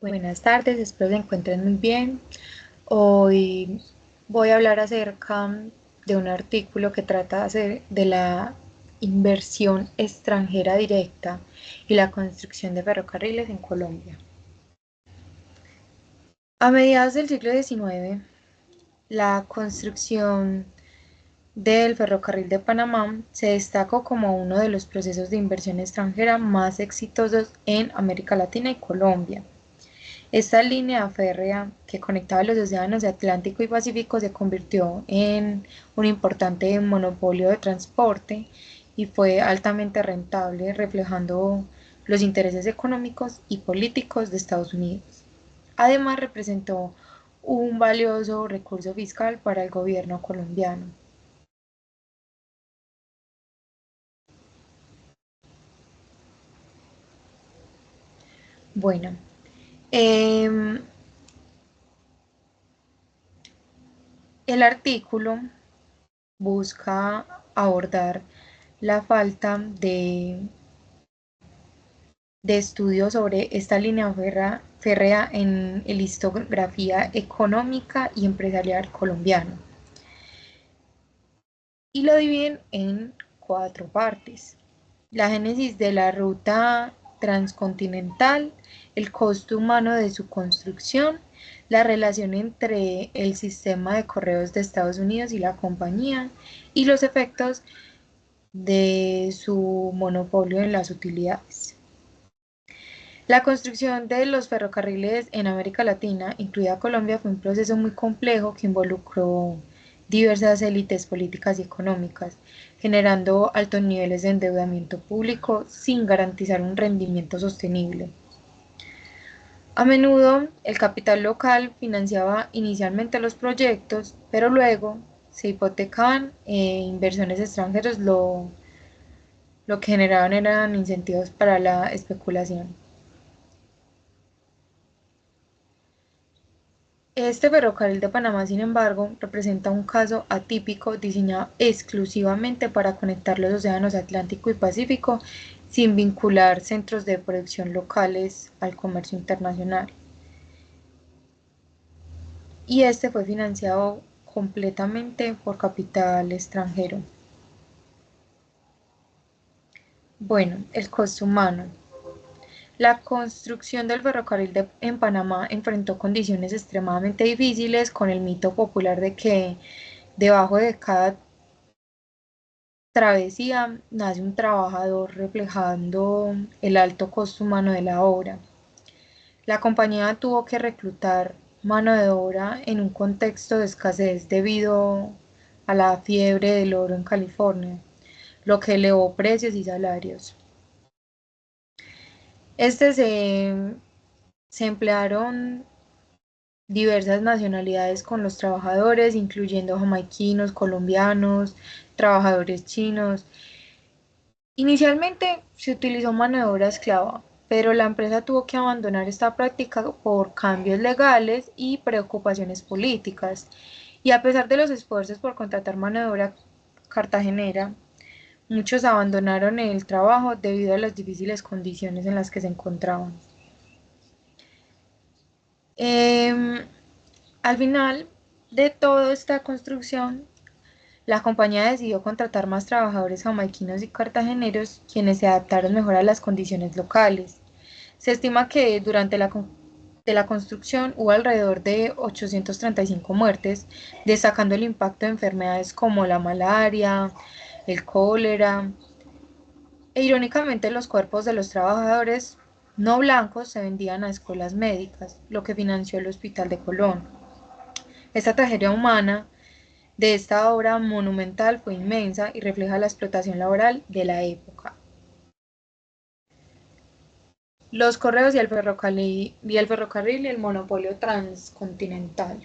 Buenas tardes, espero se encuentren muy bien. Hoy voy a hablar acerca de un artículo que trata de la inversión extranjera directa y la construcción de ferrocarriles en Colombia. A mediados del siglo XIX, la construcción del ferrocarril de Panamá se destacó como uno de los procesos de inversión extranjera más exitosos en América Latina y Colombia. Esta línea férrea que conectaba los océanos Atlántico y Pacífico se convirtió en un importante monopolio de transporte y fue altamente rentable, reflejando los intereses económicos y políticos de Estados Unidos. Además, representó un valioso recurso fiscal para el gobierno colombiano. Bueno, em, el artículo busca abordar la falta de estudio sobre esta línea férrea en la historiografía económica y empresarial colombiano y lo dividen en cuatro partes: la génesis de la ruta transcontinental, el costo humano de su construcción, la relación entre el sistema de correos de Estados Unidos y la compañía y los efectos de su monopolio en las utilidades. La construcción de los ferrocarriles en América Latina, incluida Colombia, fue un proceso muy complejo que involucró diversas élites políticas y económicas, generando altos niveles de endeudamiento público sin garantizar un rendimiento sostenible. A menudo, el capital local financiaba inicialmente los proyectos, pero luego se hipotecaban inversiones extranjeras, lo que generaban eran incentivos para la especulación. Este ferrocarril de Panamá, sin embargo, representa un caso atípico diseñado exclusivamente para conectar los océanos Atlántico y Pacífico sin vincular centros de producción locales al comercio internacional. Y este fue financiado completamente por capital extranjero. Bueno, el costo humano. La construcción del en Panamá enfrentó condiciones extremadamente difíciles, con el mito popular de que debajo de cada travesía nace un trabajador, reflejando el alto costo humano de la obra. La compañía tuvo que reclutar mano de obra en un contexto de escasez debido a la fiebre del oro en California, lo que elevó precios y salarios. Este se emplearon diversas nacionalidades con los trabajadores, incluyendo jamaiquinos, colombianos, trabajadores chinos. Inicialmente se utilizó mano de obra esclava, pero la empresa tuvo que abandonar esta práctica por cambios legales y preocupaciones políticas. Y a pesar de los esfuerzos por contratar mano de obra cartagenera, muchos abandonaron el trabajo debido a las difíciles condiciones en las que se encontraban. Em, Al final de toda esta construcción, la compañía decidió contratar más trabajadores jamaiquinos y cartageneros, quienes se adaptaron mejor a las condiciones locales. Se estima que durante de la construcción hubo alrededor de 835 muertes, destacando el impacto de enfermedades como la malaria, el cólera. E irónicamente, los cuerpos de los trabajadores no blancos se vendían a escuelas médicas, lo que financió el Hospital de Colón. Esta tragedia humana de esta obra monumental fue inmensa y refleja la explotación laboral de la época. Los correos y el monopolio transcontinental.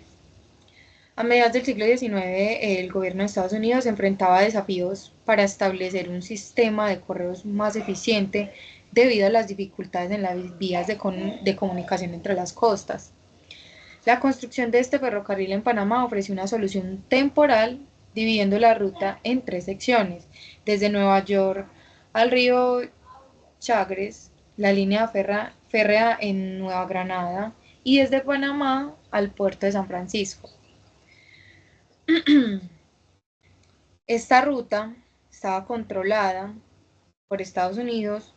A mediados del siglo XIX, el gobierno de Estados Unidos se enfrentaba a desafíos para establecer un sistema de correos más eficiente debido a las dificultades en las vías de comunicación entre las costas. La construcción de este ferrocarril en Panamá ofreció una solución temporal, dividiendo la ruta en tres secciones: desde Nueva York al río Chagres. La línea férrea en Nueva Granada y desde Panamá al puerto de San Francisco. Esta ruta estaba controlada por Estados Unidos,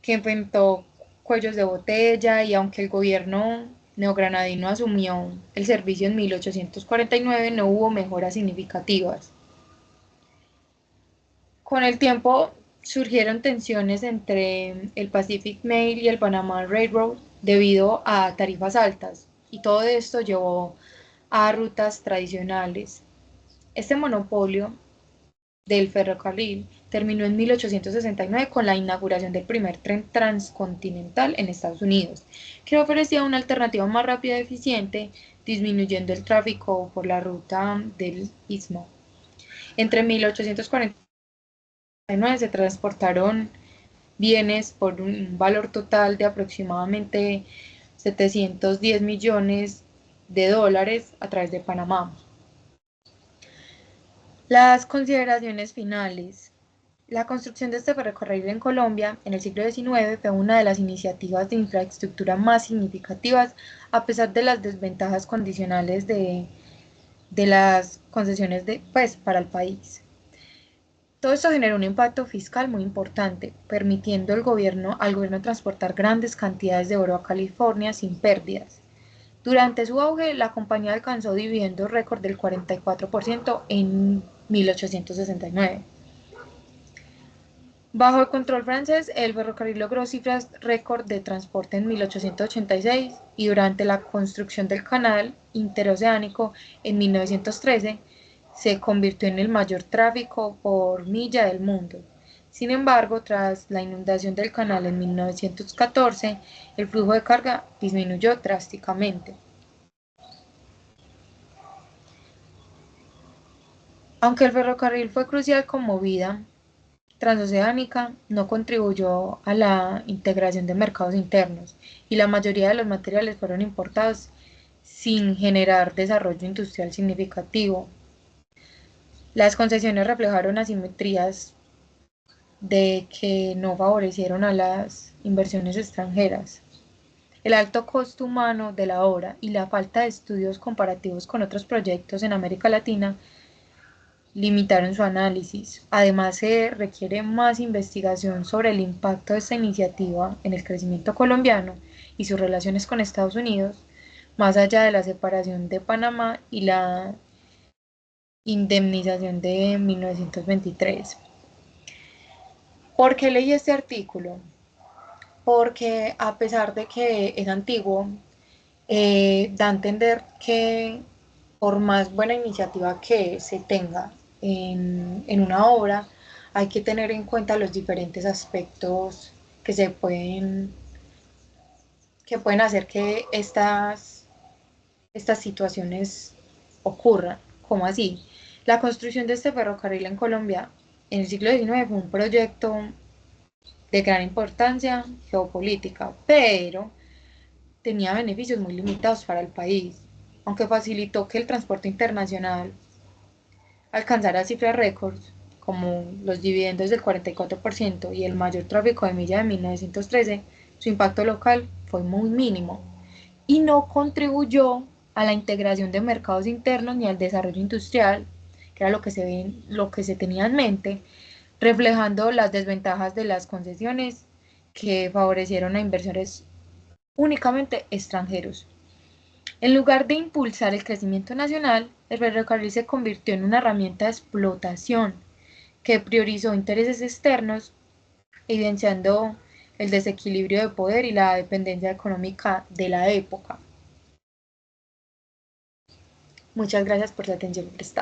que enfrentó cuellos de botella y aunque el gobierno neogranadino asumió el servicio en 1849, no hubo mejoras significativas. Con el tiempo surgieron tensiones entre el Pacific Mail y el Panama Railroad debido a tarifas altas y todo esto llevó a rutas tradicionales. Este monopolio del ferrocarril terminó en 1869 con la inauguración del primer tren transcontinental en Estados Unidos, que ofrecía una alternativa más rápida y eficiente, disminuyendo el tráfico por la ruta del Istmo. Entre 1849 se transportaron bienes por un valor total de aproximadamente 710 millones de dólares a través de Panamá. Las consideraciones finales. La construcción de este ferrocarril en Colombia en el siglo XIX fue una de las iniciativas de infraestructura más significativas a pesar de las desventajas condicionales de las concesiones para el país. Todo esto generó un impacto fiscal muy importante, permitiendo al gobierno transportar grandes cantidades de oro a California sin pérdidas. Durante su auge, la compañía alcanzó dividendos récord del 44% en 1869. Bajo el control francés, el ferrocarril logró cifras récord de transporte en 1886 y durante la construcción del canal interoceánico en 1913 se convirtió en el mayor tráfico por milla del mundo. Sin embargo, tras la inundación del canal en 1914, el flujo de carga disminuyó drásticamente. Aunque el ferrocarril fue crucial como vida transoceánica, no contribuyó a la integración de mercados internos y la mayoría de los materiales fueron importados sin generar desarrollo industrial significativo. Las concesiones reflejaron asimetrías de que no favorecieron a las inversiones extranjeras. El alto costo humano de la obra y la falta de estudios comparativos con otros proyectos en América Latina limitaron su análisis. Además, se requiere más investigación sobre el impacto de esta iniciativa en el crecimiento colombiano y sus relaciones con Estados Unidos, más allá de la separación de Panamá y la indemnización de 1923. ¿Por qué leí este artículo? Porque a pesar de que es antiguo, da a entender que por más buena iniciativa que se tenga en una obra, hay que tener en cuenta los diferentes aspectos que pueden hacer que estas situaciones ocurran. ¿Cómo así? La construcción de este ferrocarril en Colombia en el siglo XIX fue un proyecto de gran importancia geopolítica, pero tenía beneficios muy limitados para el país, aunque facilitó que el transporte internacional alcanzara cifras récords como los dividendos del 44% y el mayor tráfico de milla de 1913, su impacto local fue muy mínimo y no contribuyó a la integración de mercados internos ni al desarrollo industrial, que era lo que se tenía en mente, reflejando las desventajas de las concesiones que favorecieron a inversores únicamente extranjeros. En lugar de impulsar el crecimiento nacional, el ferrocarril se convirtió en una herramienta de explotación que priorizó intereses externos, evidenciando el desequilibrio de poder y la dependencia económica de la época. Muchas gracias por su atención prestada.